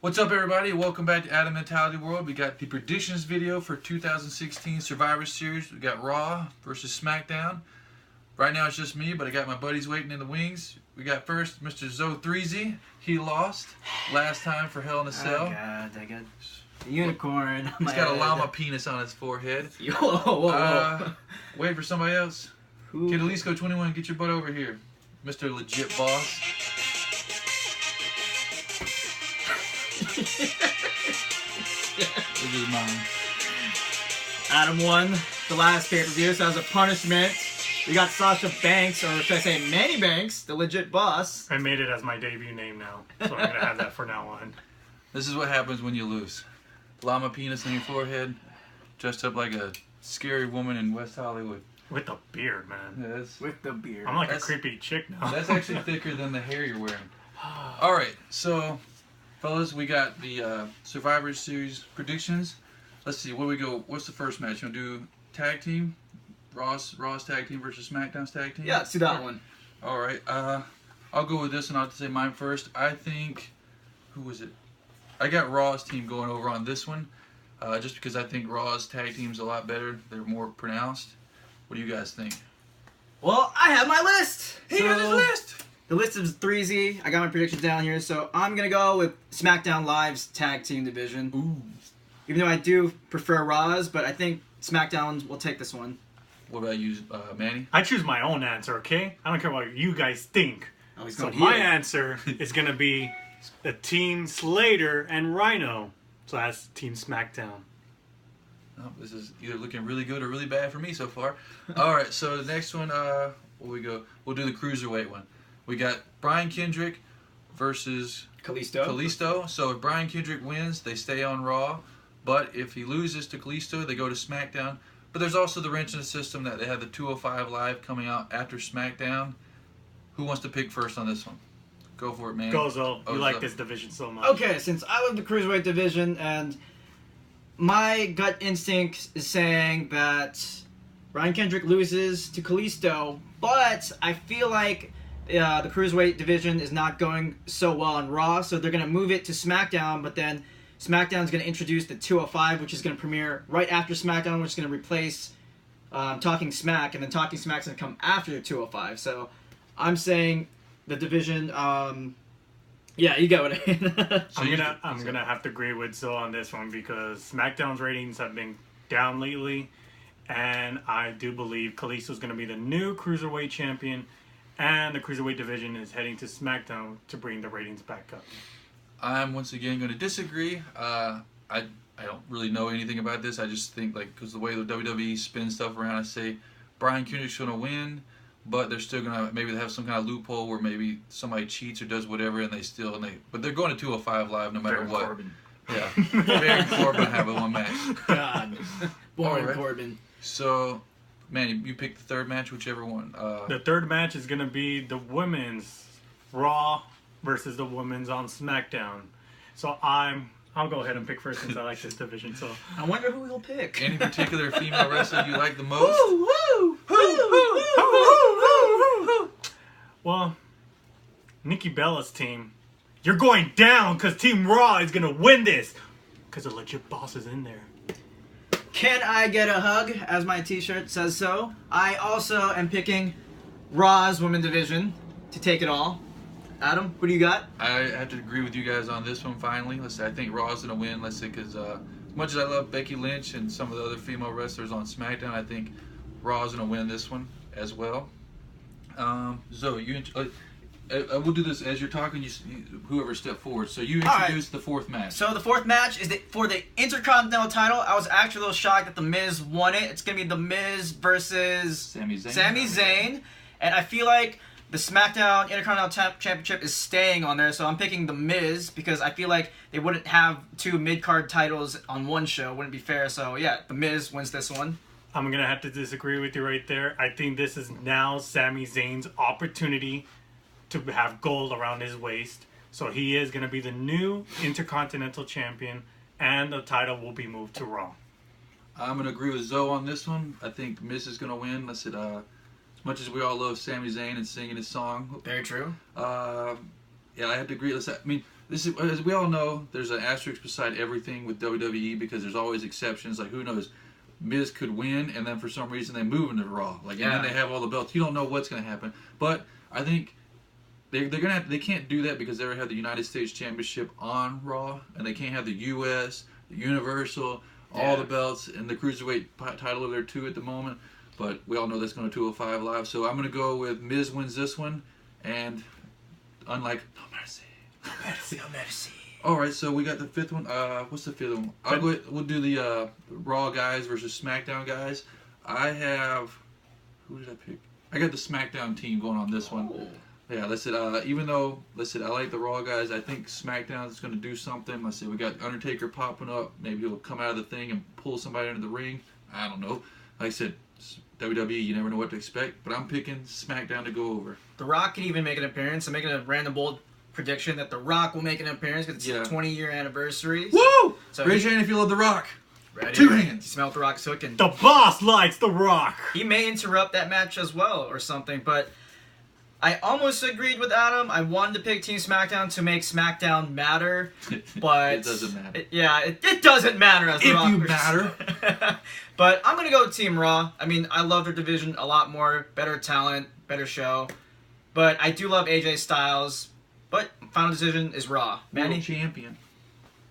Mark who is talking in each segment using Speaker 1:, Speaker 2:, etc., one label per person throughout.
Speaker 1: What's up, everybody? Welcome back to Adam Mentality World. We got the predictions video for 2016 Survivor Series. We got Raw versus SmackDown. Right now it's just me, but I got my buddies waiting in the wings. We got first Mr. Zoe Threezy. He lost last time for Hell in a Cell.
Speaker 2: Oh God, I got the unicorn.
Speaker 1: He's got a llama penis on his forehead.
Speaker 2: Whoa.
Speaker 1: Wait for somebody else.
Speaker 2: Who?
Speaker 1: Kid Alisco 21, get your butt over here. Mr. Legit Boss. This is mine.
Speaker 2: Adam won the last pay-per-view, so as a punishment, we got Sasha Banks, or should I say Manny Banks, the legit boss.
Speaker 3: I made it as my debut name now, so I'm gonna have that for now on.
Speaker 1: This is what happens when you lose. Llama penis on your forehead, dressed up like a scary woman in West Hollywood.
Speaker 3: With the beard, man.
Speaker 1: Yeah, that's,
Speaker 2: With the beard.
Speaker 3: I'm like
Speaker 1: That's-
Speaker 3: a creepy chick now.
Speaker 1: that's actually thicker than the hair you're wearing. Alright, so, fellas, we got the Survivor Series predictions. Let's see, what do we go? What's the first match? You want to do tag team? Raw's tag team versus SmackDown's tag team?
Speaker 2: Yeah, let's do that one.
Speaker 1: Alright, I'll go with this and I'll say mine first. I think, who was it? I got Raw's team going over on this one, just because I think Raw's tag team's a lot better. They're more pronounced. What do you guys think?
Speaker 2: Well, I have my list.
Speaker 1: He got his list!
Speaker 2: The list is Threezy. I got my predictions down here, so I'm gonna go with SmackDown Live's tag team division.
Speaker 1: Ooh.
Speaker 2: Even though I do prefer Raw's, but I think SmackDown will take this one.
Speaker 1: What about you, Manny?
Speaker 3: I choose my own answer, okay? I don't care what you guys think.
Speaker 2: Oh, he's
Speaker 3: So
Speaker 2: going
Speaker 3: my
Speaker 2: heel.
Speaker 3: answer is gonna be the Team Slater and Rhino. So that's Team SmackDown.
Speaker 1: Oh, this is either looking really good or really bad for me so far. Alright, so the next one, where we go? We'll do the Cruiserweight one. We got Brian Kendrick versus Kalisto. So if Brian Kendrick wins, they stay on Raw. But if he loses to Kalisto, they go to SmackDown. But there's also the wrench in the system that they have the 205 Live coming out after SmackDown. Who wants to pick first on this one? Go for it, man.
Speaker 3: Gozo, you like
Speaker 1: Zo.
Speaker 3: this division so much.
Speaker 2: Okay, since I love the Cruiserweight division, and my gut instinct is saying that Brian Kendrick loses to Kalisto, but I feel like the Cruiserweight division is not going so well on Raw, so they're going to move it to SmackDown, but then SmackDown's going to introduce the 205, which is going to premiere right after SmackDown, which is going to replace Talking Smack, and then Talking Smack's going to come after the 205. So I'm saying the division, yeah, you got it.
Speaker 3: I'm gonna have to agree with Zo on this one because SmackDown's ratings have been down lately, and I do believe Kalisto's gonna be the new Cruiserweight champion, and the Cruiserweight division is heading to SmackDown to bring the ratings back up.
Speaker 1: I'm once again going to disagree. I don't really know anything about this. I just think, like, because the way the WWE spins stuff around, I say Brian Kendrick's going to win, but they're still going to, maybe they have some kind of loophole where maybe somebody cheats or does whatever, and but they're going to 205 Live no matter
Speaker 2: Baron
Speaker 1: what.
Speaker 2: Corbin.
Speaker 1: Yeah. Baron Corbin have a one match.
Speaker 2: God. Baron
Speaker 1: Alright.
Speaker 2: Corbin.
Speaker 1: So, man, you pick the third match, whichever one.
Speaker 3: The third match is gonna be the women's Raw versus the women's on SmackDown. So I'll go ahead and pick first since I like this division. So
Speaker 2: I wonder who he'll pick.
Speaker 1: Any particular female wrestler you like the most?
Speaker 3: well, Nikki Bella's team, you're going down because Team Raw is gonna win this because the legit boss is in there.
Speaker 2: Can I get a hug, as my t-shirt says so? I also am picking Raw's women division to take it all. Adam, who do you got?
Speaker 1: I have to agree with you guys on this one finally. Let's say I think Raw's going to win. Let's say because as much as I love Becky Lynch and some of the other female wrestlers on SmackDown, I think Raw's going to win this one as well. Zoe, we'll do this as you're talking. Whoever step forward. So you introduce the fourth match.
Speaker 2: So the fourth match is for the Intercontinental title. I was actually a little shocked that The Miz won it. It's going to be The Miz versus
Speaker 1: Sami
Speaker 2: Zayn. And I feel like the SmackDown Intercontinental Championship is staying on there, so I'm picking The Miz because I feel like they wouldn't have two mid-card titles on one show. Wouldn't be fair. So yeah, The Miz wins this one.
Speaker 3: I'm gonna have to disagree with you right there. I think this is now Sami Zayn's opportunity to have gold around his waist. So he is gonna be the new Intercontinental Champion, and the title will be moved to Raw.
Speaker 1: I'm going to agree with Zoe on this one. I think Miz is going to win. Let's say, as much as we all love Sami Zayn and singing his song.
Speaker 2: Very true.
Speaker 1: Yeah, I have to agree. I mean, this is, as we all know, there's an asterisk beside everything with WWE because there's always exceptions. Like, who knows? Miz could win, and then for some reason they move into Raw. Like, and then they have all the belts. You don't know what's going to happen. But I think they're gonna have, they can't do that because they already have the United States Championship on Raw, and they can't have the U.S., the Universal, all the belts, and the Cruiserweight title over there too at the moment. But we all know that's going to 205 Live. So I'm going to go with Miz wins this one, and unlike No Mercy.
Speaker 2: No mercy, no mercy.
Speaker 1: All right, so we got the fifth one. What's the fifth one? We'll do the Raw guys versus SmackDown guys. I have, who did I pick? I got the SmackDown team going on this one. Yeah, let's say even though I like the Raw guys, I think SmackDown is going to do something. Let's say we got Undertaker popping up. Maybe he'll come out of the thing and pull somebody into the ring. I don't know. Like I said, WWE, you never know what to expect. But I'm picking SmackDown to go over.
Speaker 2: The Rock could even make an appearance. I'm making a random bold prediction that The Rock will make an appearance because it's a 20-year anniversary.
Speaker 1: Woo!
Speaker 2: So
Speaker 1: raise your hand if you love The Rock.
Speaker 2: Ready?
Speaker 1: 2 hands.
Speaker 2: You smell what The Rock's cooking.
Speaker 3: The boss likes The Rock.
Speaker 2: He may interrupt that match as well or something, but I almost agreed with Adam. I wanted to pick Team SmackDown to make SmackDown matter, but
Speaker 1: it doesn't matter.
Speaker 2: It doesn't matter as The Rock.
Speaker 1: If you matter.
Speaker 2: But I'm gonna go with Team Raw. I mean, I love their division a lot more. Better talent, better show. But I do love AJ Styles. But final decision is Raw. Manny,
Speaker 1: World champion.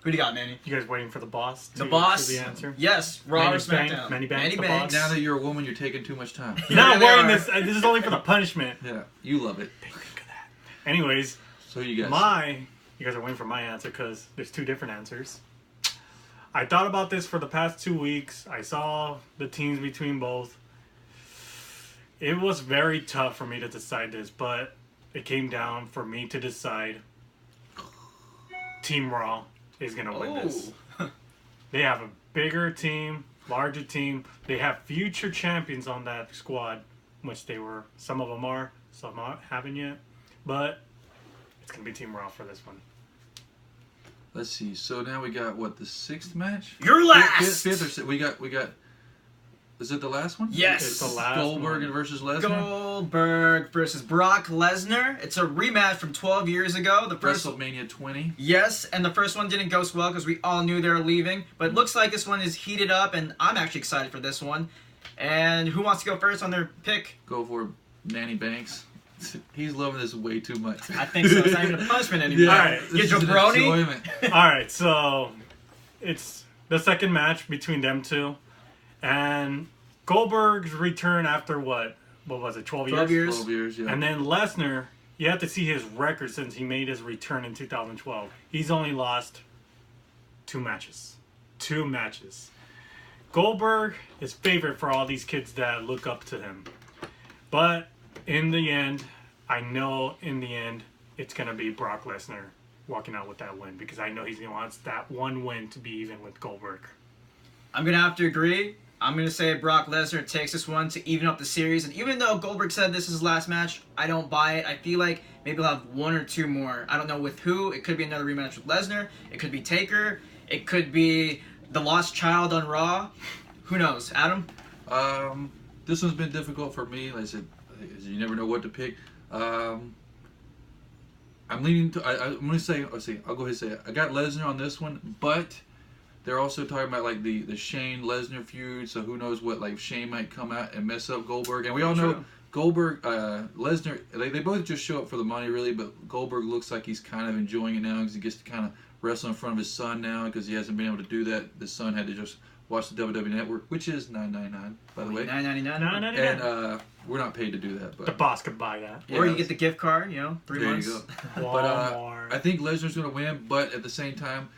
Speaker 2: who do you got, Manny?
Speaker 3: You guys waiting for the boss?
Speaker 2: The boss.
Speaker 3: For the answer.
Speaker 2: Yes, Raw
Speaker 3: Manny
Speaker 2: or SmackDown.
Speaker 3: Banks, Manny Banks,
Speaker 2: Manny
Speaker 3: the
Speaker 2: Banks.
Speaker 3: boss.
Speaker 1: Now that you're a woman, you're taking too much time.
Speaker 3: You're not
Speaker 2: Yeah, they
Speaker 3: wearing
Speaker 2: are.
Speaker 3: this. This is only for the punishment.
Speaker 1: Yeah, you love it.
Speaker 3: Think of that. Anyways,
Speaker 1: So you guys.
Speaker 3: you guys are waiting for my answer because there's two different answers. I thought about this for the past 2 weeks. I saw the teams between both. It was very tough for me to decide this, but it came down for me to decide Team Raw is going to win this. They have a bigger team, larger team. They have future champions on that squad, which they were. Some of them are, some haven't yet. But it's going to be Team Raw for this one.
Speaker 1: Let's see. So now we got what, the sixth match?
Speaker 2: You're last.
Speaker 1: Fifth or sixth? We got. Is it the last one?
Speaker 2: Yes.
Speaker 3: It's the last
Speaker 1: Goldberg
Speaker 3: one.
Speaker 1: versus Lesnar.
Speaker 2: Goldberg versus Brock Lesnar. It's a rematch from 12 years ago. The first
Speaker 1: WrestleMania 20.
Speaker 2: Yes, and the first one didn't go so well because we all knew they were leaving. But it looks like this one is heated up, and I'm actually excited for this one. And who wants to go first on their pick?
Speaker 1: Go for Manny Banks. He's loving this way too much.
Speaker 2: I think so. It's not even a punishment anymore.
Speaker 3: All right.
Speaker 1: This
Speaker 2: Get
Speaker 1: is an
Speaker 2: jabroni.
Speaker 1: enjoyment.
Speaker 3: All right, so it's the second match between them two. And Goldberg's return after what was it, 12 years?
Speaker 2: 12 years.
Speaker 1: 12 years, yeah.
Speaker 3: And then Lesnar, you have to see his record since he made his return in 2012. He's only lost 2 matches. 2 matches. Goldberg is favorite for all these kids that look up to him. But in the end, I know in the end, it's going to be Brock Lesnar walking out with that win because I know he's going to want that one win to be even with Goldberg.
Speaker 2: I'm going to have to agree. I'm going to say Brock Lesnar takes this one to even up the series. And even though Goldberg said this is his last match, I don't buy it. I feel like maybe he'll have 1 or 2 more. I don't know with who. It could be another rematch with Lesnar. It could be Taker. It could be the Lost Child on Raw. Who knows? Adam?
Speaker 1: This one's been difficult for me. Like I said, you never know what to pick. I'm leaning to. I'm going to say. I'll go ahead and say it. I got Lesnar on this one, but they're also talking about like the Shane Lesnar feud. So who knows what, like Shane might come out and mess up Goldberg. And we all know Goldberg, Lesnar. They both just show up for the money really, but Goldberg looks like he's kind of enjoying it now because he gets to kind of wrestle in front of his son now because he hasn't been able to do that. The son had to just watch the WWE Network, which is $9.99 by the way.
Speaker 2: $9.99.
Speaker 1: And we're not paid to do that,
Speaker 3: The
Speaker 1: but
Speaker 3: boss could buy that.
Speaker 2: Or
Speaker 1: yeah,
Speaker 2: you get the gift card, 3
Speaker 1: there
Speaker 2: months.
Speaker 1: you go.
Speaker 3: Walmart.
Speaker 1: But I think Lesnar's going to win, but at the same time,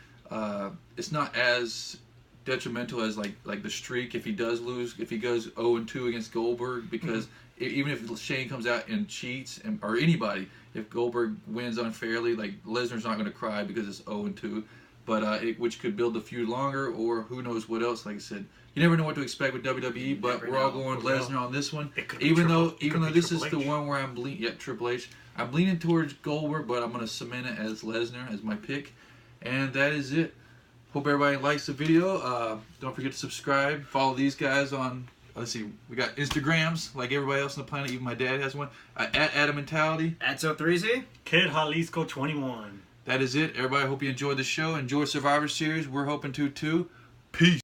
Speaker 1: it's not as detrimental as like the streak if he does lose, if he goes 0-2 against Goldberg, because even if Shane comes out and cheats, or anybody, if Goldberg wins unfairly, like Lesnar's not going to cry because it's 0-2. But which could build the feud longer, or who knows what else. Like I said, you never know what to expect with WWE. But we're all going Lesnar on this one. Even though this is the one where I'm leaning, Triple H. I'm leaning towards Goldberg, but I'm going to cement it as Lesnar as my pick, and that is it. Hope everybody likes the video. Don't forget to subscribe. Follow these guys on. Let's see, we got Instagrams like everybody else on the planet. Even my dad has one. At Adam Mentality.
Speaker 2: At So3Z.
Speaker 3: Kid Jalisco 21.
Speaker 1: that is it. Everybody, hope you enjoyed the show. Enjoy Survivor Series. We're hoping to too. Peace.